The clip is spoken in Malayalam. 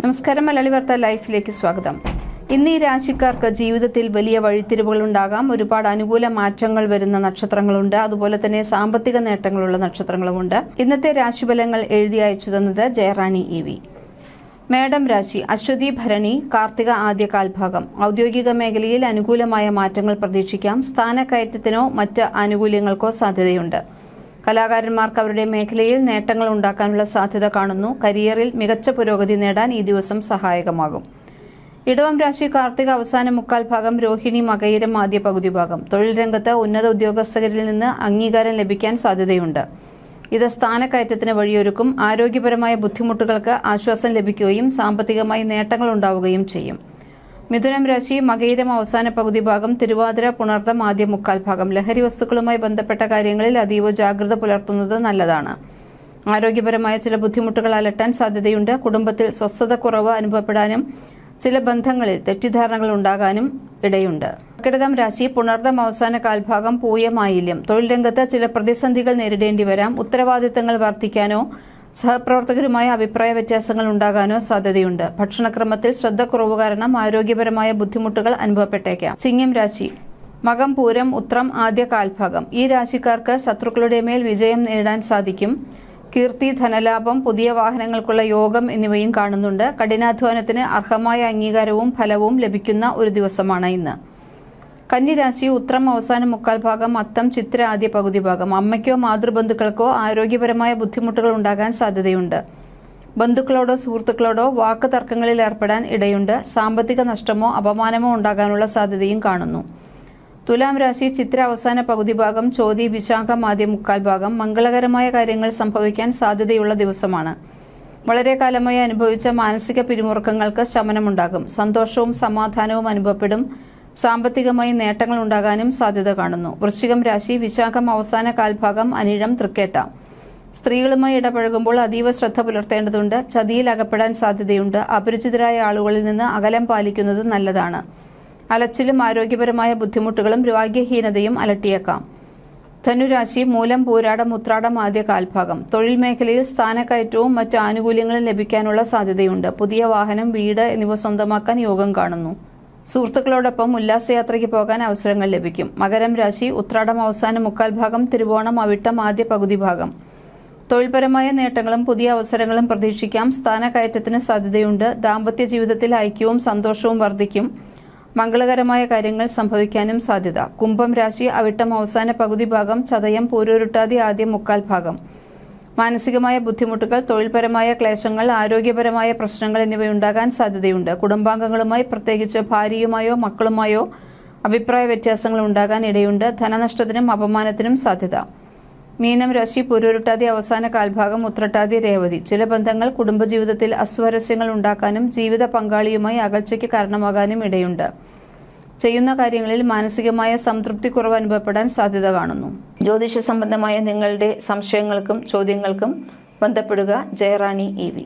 നമസ്കാരം. മലയാളി വാർത്ത ലൈഫിലേക്ക് സ്വാഗതം. ഇന്ന് ഈ രാശിക്കാർക്ക് ജീവിതത്തിൽ വലിയ വഴിത്തിരിവുകൾ ഉണ്ടാകാം. ഒരുപാട് അനുകൂല മാറ്റങ്ങൾ വരുന്ന നക്ഷത്രങ്ങളുണ്ട്. അതുപോലെ തന്നെ സാമ്പത്തിക നേട്ടങ്ങളുള്ള നക്ഷത്രങ്ങളുമുണ്ട്. ഇന്നത്തെ രാശിഫലങ്ങൾ എഴുതി അയച്ചു തന്നത് ജയറാണി EV. മേടം രാശി അശ്വതി ഭരണി കാർത്തിക ആദ്യ കാൽഭാഗം. ഔദ്യോഗിക മേഖലയിൽ അനുകൂലമായ മാറ്റങ്ങൾ പ്രതീക്ഷിക്കാം. സ്ഥാനക്കയറ്റത്തിനോ മറ്റ് ആനുകൂല്യങ്ങൾക്കോ സാധ്യതയുണ്ട്. കലാകാരന്മാർക്ക് അവരുടെ മേഖലയിൽ നേട്ടങ്ങൾ ഉണ്ടാക്കാനുള്ള സാധ്യത കാണുന്നു. കരിയറിൽ മികച്ച പുരോഗതി നേടാൻ ഈ ദിവസം സഹായകമാകും. ഇടവം രാശി കാർത്തിക അവസാന മുക്കാൽ ഭാഗം, രോഹിണി മകയിരം ആദ്യ പകുതി ഭാഗം. തൊഴിൽ രംഗത്ത് ഉന്നത ഉദ്യോഗസ്ഥരിൽ നിന്ന് അംഗീകാരം ലഭിക്കാൻ സാധ്യതയുണ്ട്. ഇത് സ്ഥാനക്കയറ്റത്തിന് വഴിയൊരുക്കും. ആരോഗ്യപരമായ ബുദ്ധിമുട്ടുകൾക്ക് ആശ്വാസം ലഭിക്കുകയും സാമ്പത്തികമായി നേട്ടങ്ങൾ ഉണ്ടാവുകയും ചെയ്യും. മിഥുനം രാശി മകയിരം അവസാന പകുതി ഭാഗം, തിരുവാതിര പുണർദം ആദ്യ മുക്കാൽ ഭാഗം. ലഹരി വസ്തുക്കളുമായി ബന്ധപ്പെട്ട കാര്യങ്ങളിൽ അതീവ ജാഗ്രത പുലർത്തുന്നത് നല്ലതാണ്. ആരോഗ്യപരമായ ചില ബുദ്ധിമുട്ടുകൾ അലട്ടാൻ സാധ്യതയുണ്ട്. കുടുംബത്തിൽ സ്വസ്ഥതക്കുറവ് അനുഭവപ്പെടാനും ചില ബന്ധങ്ങളിൽ തെറ്റിദ്ധാരണകൾ ഉണ്ടാകാനും ഇടയുണ്ട്. കർക്കിടകം രാശി പുണർദം അവസാന കാൽഭാഗം, പൂയം ആയില്യം. തൊഴിൽ രംഗത്ത് ചില പ്രതിസന്ധികൾ നേരിടേണ്ടി വരാം. ഉത്തരവാദിത്തങ്ങൾ വർദ്ധിക്കാനോ സഹപ്രവർത്തകരുമായ അഭിപ്രായ വ്യത്യാസങ്ങൾ ഉണ്ടാകാനോ സാധ്യതയുണ്ട്. ഭക്ഷണക്രമത്തിൽ ശ്രദ്ധക്കുറവ് കാരണം ആരോഗ്യപരമായ ബുദ്ധിമുട്ടുകൾ അനുഭവപ്പെട്ടേക്കാം. ചിങ്ങം രാശി മകം പൂരം ഉത്രം ആദ്യ കാൽഭാഗം. ഈ രാശിക്കാർക്ക് ശത്രുക്കളുടെ മേൽ വിജയം നേടാൻ സാധിക്കും. കീർത്തി, ധനലാഭം, പുതിയ വാഹനങ്ങൾക്കുള്ള യോഗം എന്നിവയും കാണുന്നുണ്ട്. കഠിനാധ്വാനത്തിന് അർഹമായ അംഗീകാരവും ഫലവും ലഭിക്കുന്ന ഒരു ദിവസമാണ് ഇന്ന്. കന്നിരാശി ഉത്രം അവസാന മുക്കാൽ ഭാഗം, അത്തം ചിത്ര ആദ്യ പകുതി ഭാഗം. അമ്മയ്ക്കോ മാതൃബന്ധുക്കൾക്കോ ആരോഗ്യപരമായ ബുദ്ധിമുട്ടുകൾ ഉണ്ടാകാൻ സാധ്യതയുണ്ട്. ബന്ധുക്കളോടോ സുഹൃത്തുക്കളോടോ വാക്ക് തർക്കങ്ങളിൽ ഏർപ്പെടാൻ ഇടയുണ്ട്. സാമ്പത്തിക നഷ്ടമോ അപമാനമോ ഉണ്ടാകാനുള്ള സാധ്യതയും കാണുന്നു. തുലാം രാശി ചിത്ര അവസാന പകുതി ഭാഗം, ചോതി വിശാഖം ആദ്യ മുക്കാൽ ഭാഗം. മംഗളകരമായ കാര്യങ്ങൾ സംഭവിക്കാൻ സാധ്യതയുള്ള ദിവസമാണ്. വളരെ കാലമായി അനുഭവിച്ച മാനസിക പിരിമുറുക്കങ്ങൾക്ക് ശമനമുണ്ടാകും. സന്തോഷവും സമാധാനവും അനുഭവപ്പെടും. സാമ്പത്തികമായി നേട്ടങ്ങൾ ഉണ്ടാകാനും സാധ്യത കാണുന്നു. വൃശ്ചികം രാശി വിശാഖം അവസാന കാൽഭാഗം, അനിഴം തൃക്കേട്ട. സ്ത്രീകളുമായി ഇടപഴകുമ്പോൾ അതീവ ശ്രദ്ധ പുലർത്തേണ്ടതുണ്ട്. ചതിയിൽ അകപ്പെടാൻ സാധ്യതയുണ്ട്. അപരിചിതരായ ആളുകളിൽ നിന്ന് അകലം പാലിക്കുന്നത് നല്ലതാണ്. അലച്ചിലും ആരോഗ്യപരമായ ബുദ്ധിമുട്ടുകളും ഭാഗ്യഹീനതയും അലട്ടിയേക്കാം. ധനുരാശി മൂലം പൂരാടം ഉത്രാടം ആദ്യ കാൽഭാഗം. തൊഴിൽ മേഖലയിൽ സ്ഥാനക്കയറ്റവും മറ്റ് ആനുകൂല്യങ്ങളും ലഭിക്കാനുള്ള സാധ്യതയുണ്ട്. പുതിയ വാഹനം, വീട് എന്നിവ സ്വന്തമാക്കാൻ യോഗം കാണുന്നു. സുഹൃത്തുക്കളോടൊപ്പം ഉല്ലാസയാത്രയ്ക്ക് പോകാൻ അവസരങ്ങൾ ലഭിക്കും. മകരം രാശി ഉത്രാടം അവസാന മുക്കാൽ ഭാഗം, തിരുവോണം അവിട്ടം ആദ്യ പകുതി ഭാഗം. തൊഴിൽപരമായ നേട്ടങ്ങളും പുതിയ അവസരങ്ങളും പ്രതീക്ഷിക്കാം. സ്ഥാനക്കയറ്റത്തിന് സാധ്യതയുണ്ട്. ദാമ്പത്യ ജീവിതത്തിൽ ഐക്യവും സന്തോഷവും വർദ്ധിക്കും. മംഗളകരമായ കാര്യങ്ങൾ സംഭവിക്കാനും സാധ്യത. കുംഭം രാശി അവിട്ടം അവസാന പകുതി ഭാഗം, ചതയം പൂരോരുട്ടാതി ആദ്യ മുക്കാൽ ഭാഗം. മാനസികമായ ബുദ്ധിമുട്ടുകൾ, തൊഴിൽപരമായ ക്ലേശങ്ങൾ, ആരോഗ്യപരമായ പ്രശ്നങ്ങൾ എന്നിവയുണ്ടാകാൻ സാധ്യതയുണ്ട്. കുടുംബാംഗങ്ങളുമായി, പ്രത്യേകിച്ച് ഭാര്യയുമായോ മക്കളുമായോ അഭിപ്രായ വ്യത്യാസങ്ങൾ ഉണ്ടാകാൻ ഇടയുണ്ട്. ധനനഷ്ടത്തിനും അപമാനത്തിനും സാധ്യത. മീനം രാശി പൂരോരുട്ടാതി അവസാന കാൽഭാഗം, ഉത്രട്ടാതി രേവതി. ചില ബന്ധങ്ങൾ കുടുംബജീവിതത്തിൽ അസ്വാരസ്യങ്ങൾ ഉണ്ടാക്കാനും ജീവിത പങ്കാളിയുമായി അകൽച്ചയ്ക്ക് കാരണമാകാനും ഇടയുണ്ട്. ചെയ്യുന്ന കാര്യങ്ങളിൽ മാനസികമായ സംതൃപ്തിക്കുറവ് അനുഭവപ്പെടാൻ സാധ്യത കാണുന്നു. ജ്യോതിഷ സംബന്ധമായ നിങ്ങളുടെ സംശയങ്ങൾക്കും ചോദ്യങ്ങൾക്കും ബന്ധപ്പെടുക. ജയറാണി EV.